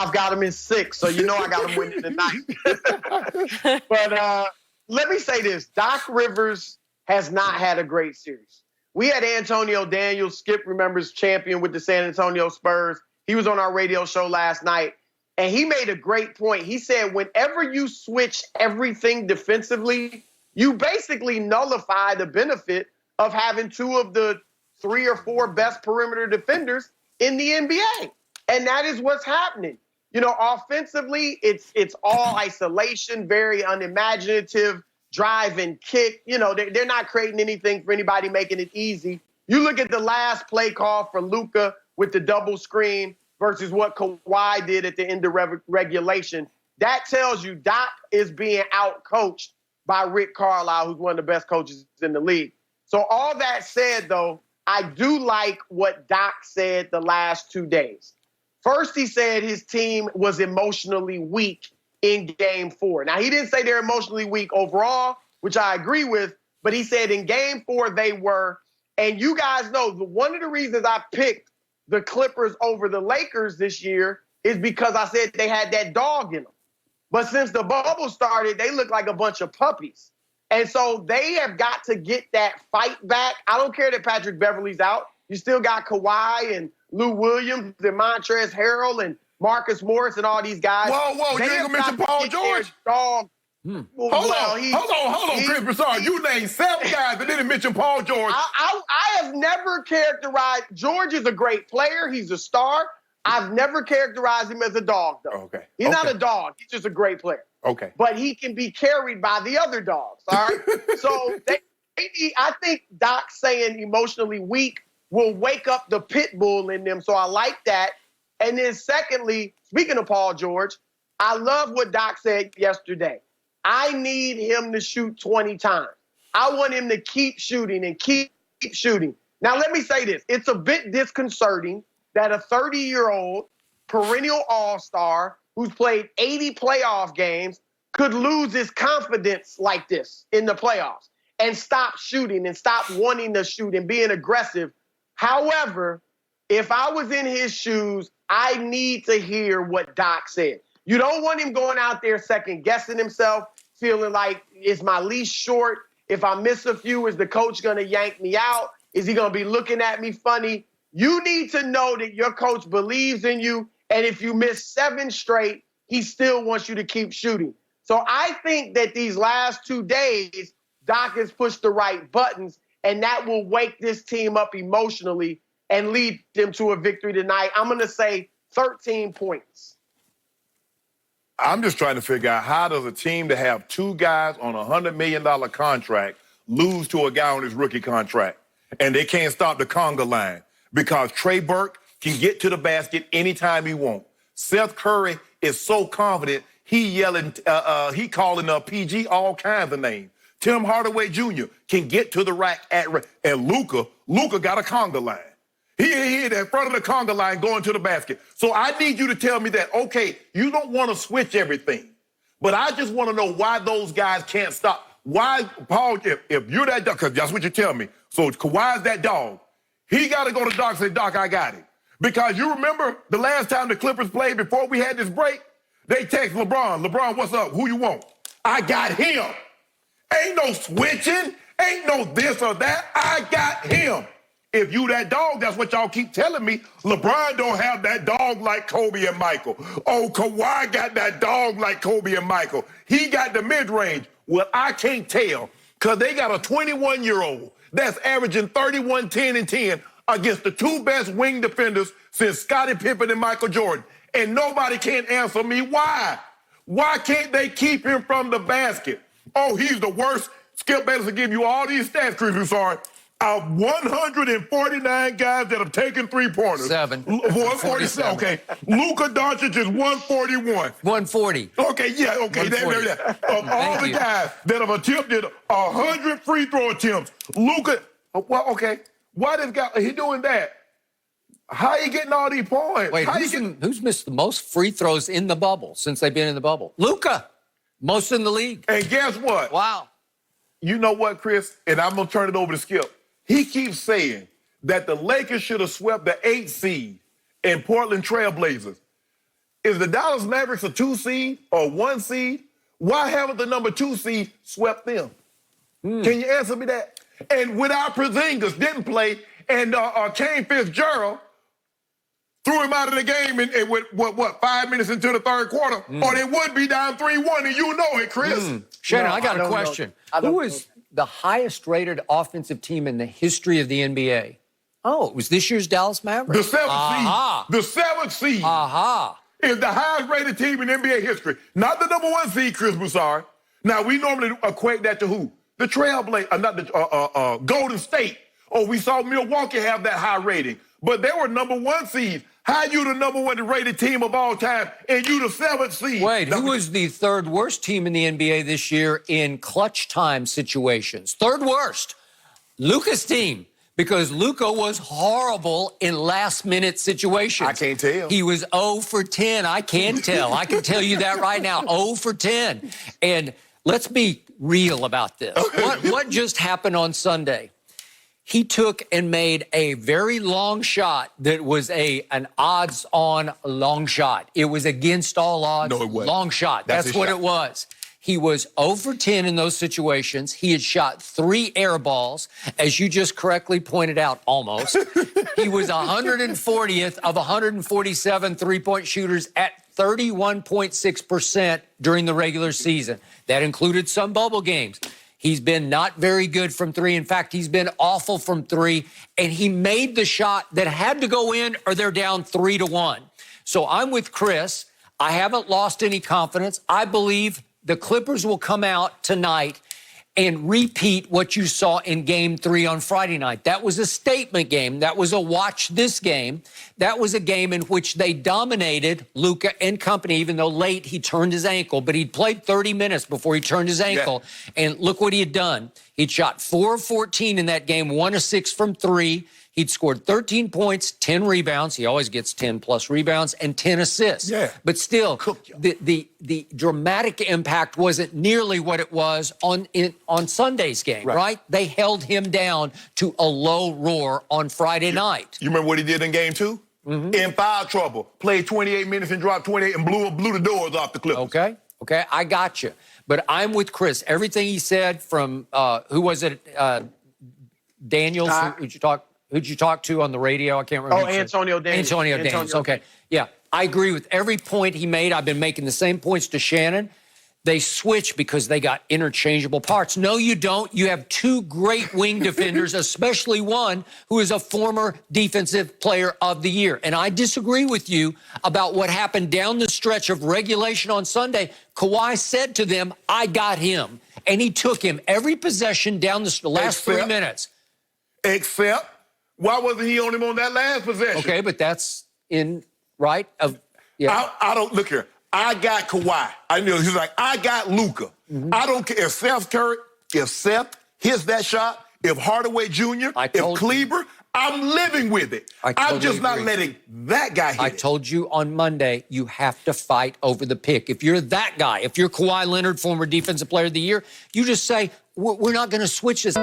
I've got them in 6, so you know I got them winning tonight. But let me say this. Doc Rivers has not had a great series. We had Antonio Daniels, Skip remembers, champion with the San Antonio Spurs. He was on our radio show last night, and he made a great point. He said whenever you switch everything defensively, you basically nullify the benefit of having 2 of the 3 or 4 best perimeter defenders in the NBA. And that is what's happening. You know, offensively, it's all isolation, very unimaginative, drive and kick. You know, they're not creating anything for anybody, making it easy. You look at the last play call for Luka with the double screen versus what Kawhi did at the end of regulation. That tells you Doc is being out-coached by Rick Carlisle, who's one of the best coaches in the league. So all that said, though, I do like what Doc said the last 2 days. First, he said his team was emotionally weak in Game 4. Now, he didn't say they're emotionally weak overall, which I agree with, but he said in Game 4 they were. And you guys know one of the reasons I picked the Clippers over the Lakers this year is because I said they had that dog in them. But since the bubble started, they look like a bunch of puppies. And so they have got to get that fight back. I don't care that Patrick Beverly's out. You still got Kawhi and Lou Williams and Montrezl Harrell and Marcus Morris and all these guys. Whoa, you ain't gonna mention Paul George? Dog. Hold on, Chris Broussard. You named 7 guys but didn't mention Paul George. I have never characterized, George is a great player. He's a star. I've never characterized him as a dog, though. Okay. He's not a dog. He's just a great player. Okay. But he can be carried by the other dogs, all right? So I think Doc saying emotionally weak will wake up the pit bull in them. So I like that. And then secondly, speaking of Paul George, I love what Doc said yesterday. I need him to shoot 20 times. I want him to keep shooting and keep shooting. Now, let me say this. It's a bit disconcerting that a 30-year-old perennial all-star who's played 80 playoff games could lose his confidence like this in the playoffs and stop shooting and stop wanting to shoot and being aggressive. However, if I was in his shoes, I need to hear what Doc said. You don't want him going out there second-guessing himself, feeling like, is my leash short? If I miss a few, is the coach going to yank me out? Is he going to be looking at me funny? You need to know that your coach believes in you, and if you miss 7 straight, he still wants you to keep shooting. So I think that these last 2 days, Doc has pushed the right buttons, and that will wake this team up emotionally and lead them to a victory tonight. I'm going to say 13 points. I'm just trying to figure out, how does a team that have 2 guys on a $100 million contract lose to a guy on his rookie contract? And they can't stop the conga line because Trey Burke can get to the basket anytime he wants. Seth Curry is so confident, he calling PG all kinds of names. Tim Hardaway Jr. can get to the rack and Luka got a conga line. He hit in front of the conga line going to the basket. So I need you to tell me that, okay, you don't want to switch everything, but I just want to know why those guys can't stop. Why, Paul, if you're that dog, because that's what you tell me. So Kawhi's that dog. He got to go to Doc and say, Doc, I got him. Because you remember the last time the Clippers played before we had this break, they text LeBron, LeBron, what's up? Who you want? I got him. Ain't no switching. Ain't no this or that. I got him. If you that dog, that's what y'all keep telling me. LeBron don't have that dog like Kobe and Michael. Oh, Kawhi got that dog like Kobe and Michael. He got the mid-range. Well, I can't tell because they got a 21-year-old that's averaging 31, 10, and 10 against the 2 best wing defenders since Scottie Pippen and Michael Jordan. And nobody can answer me why. Why can't they keep him from the basket? Oh, he's the worst. Skip Bayless will give you all these stats, Chris Broussard. Of 149 guys that have taken 3-pointers. 7. 147. Okay. Luka Dončić is 141. 140. Okay, yeah, okay. There. Of all the guys that have attempted 100 free throw attempts, Luka, well, okay. Why this guy, he doing that? How you getting all these points? Wait, who's missed the most free throws in the bubble since they've been in the bubble? Luka. Most in the league. And guess what? Wow. You know what, Chris? And I'm going to turn it over to Skip. He keeps saying that the Lakers should have swept the 8th seed in Portland Trail Blazers. is the Dallas Mavericks a 2 seed or 1 seed? Why haven't the number 2 seed swept them? Can you answer me that? And without Porzingis didn't play, and Kane Fitzgerald threw him out of the game and with, 5 minutes into the third quarter, or they would be down 3-1, and you know it, Chris. Shannon, No, I got a question. Who is the highest-rated offensive team in the history of the NBA? Oh, it was this year's Dallas Mavericks. The 7th seed. The 7th seed. Is the highest-rated team in NBA history. Not the number 1 seed, Chris Broussard. Now, we normally equate that to who? The Trailblazers, not the Golden State. Oh, we saw Milwaukee have that high rating. But they were number 1 seed. How you the number 1 rated team of all time, and you the 7th seed? Wait, who was the 3rd worst team in the NBA this year in clutch time situations? 3rd worst. Luka's team. Because Luka was horrible in last-minute situations. I can't tell. He was 0 for 10. I can tell. I can tell you that right now. 0 for 10. And let's be real about this. What just happened on Sunday? He took and made a very long shot that was an odds-on long shot. It was against all odds. No, it wasn't. Long shot. That's what it was. He was 0 for 10 in those situations. He had shot 3 air balls, as you just correctly pointed out, almost. He was 140th of 147 three-point shooters at 31.6% during the regular season. That included some bubble games. He's been not very good from 3. In fact, he's been awful from 3. And he made the shot that had to go in or they're down 3-1. So I'm with Chris. I haven't lost any confidence. I believe the Clippers will come out tonight and repeat what you saw in Game 3 on Friday night. That was a statement game. That was a watch this game. That was a game in which they dominated Luka and company, even though late he turned his ankle. But he'd played 30 minutes before he turned his ankle. Yeah. And look what he had done. He'd shot 4 of 14 in that game, 1 of 6 from 3. He'd scored 13 points, 10 rebounds. He always gets 10-plus rebounds and 10 assists. Yeah. But still, the dramatic impact wasn't nearly what it was on Sunday's game, right? They held him down to a low roar on Friday night. You remember what he did in Game 2? In foul trouble. Played 28 minutes and dropped 28 and blew the doors off the Clippers. Okay, I got you. But I'm with Chris. Everything he said from, who was it, Daniels, who'd you talk to on the radio? I can't remember. Oh, Antonio Daniels. Antonio Daniels, okay. Yeah, I agree with every point he made. I've been making the same points to Shannon. They switch because they got interchangeable parts. No, you don't. You have 2 great wing defenders, especially one who is a former Defensive Player of the Year. And I disagree with you about what happened down the stretch of regulation on Sunday. Kawhi said to them, I got him. And he took him every possession down the last 3 minutes. Except, why wasn't he on him on that last possession? Okay, but that's I don't, look here. I got Kawhi. I knew he's like, I got Luka. I don't care if Seth hits that shot, if Hardaway Jr., if Kleber, I'm living with it. I'm just not letting that guy hit I told you on Monday, you have to fight over the pick. If you're that guy, if you're Kawhi Leonard, former Defensive Player of the Year, you just say, we're not going to switch this.